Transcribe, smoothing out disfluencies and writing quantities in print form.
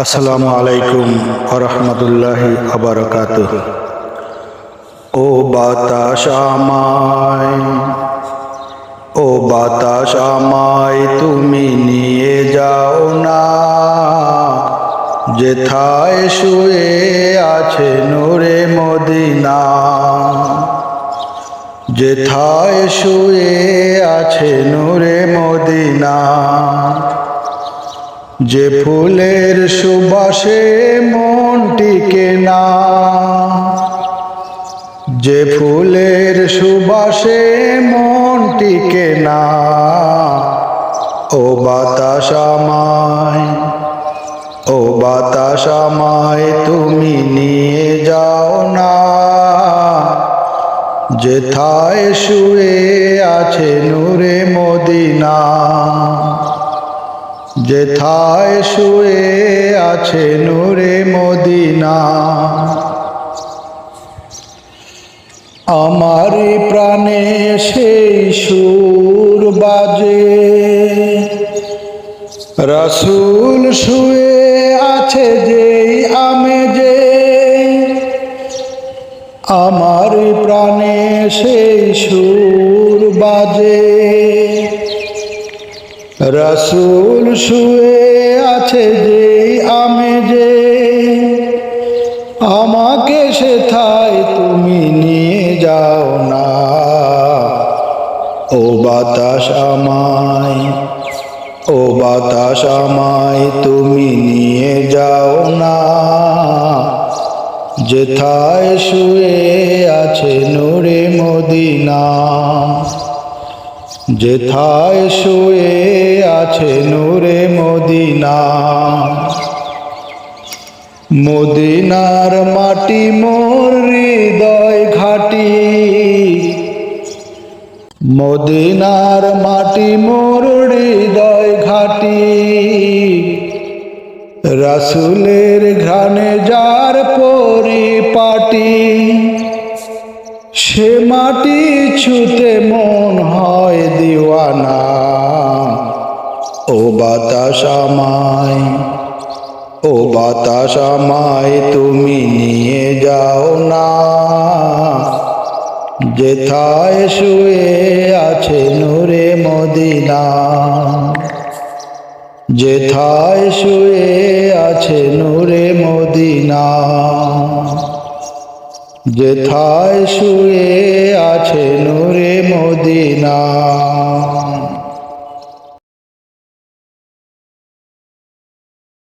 আসসালামু আলাইকুম ওয়া রাহমাতুল্লাহি ওয়া বারাকাতুহু। ও বাতাস আমায় তুমি নিয়ে যাও না, যেথায় শুয়ে আছে নূরে মদিনা, যেথায় শুয়ে আছে নূরে মদিনা। যে ফুলের সুবাসে মন টিকে না, যে ফুলের সুবাসে মন টিকে না। ও বাতাস আমায় তুমি নিয়ে যাও না, যেথায় শুয়ে আছে নূরে মদিনা, যেথায় শুয়ে আছে নূরে মদিনা। আমার প্রাণে সেই সুর বাজে, রাসূল শুয়ে আছে যেই আমেজে। আমার প্রাণে সেই সুর বাজে, রাসূল শুয়ে আছে যেই আমেজে। আমাকে সেথায় তুমি নিয়ে যাও না, ও বাতাস আমায় তুমি নিয়ে যাও না, যেথায় শুয়ে আছে নূরে মদিনা, যেথায় শুয়ে আছে নূরে মদিনা। মদিনার মাটি মোর হৃদয় ঘাটি, মদিনার মাটি মোর হৃদয় ঘাটি। রাসূলের ঘ্রাণে যার পরিপাটি, সে মাটি ছুতে মন হয় দিওয়ানা। ও বাতাস আমায় তুমি নিয়ে যাও না, যেথায় শুয়ে আছে নূরে মদিনা, যেথায় শুয়ে আছে নূরে মদিনা, যেথায় শুয়ে আছে নূরে মদিনা।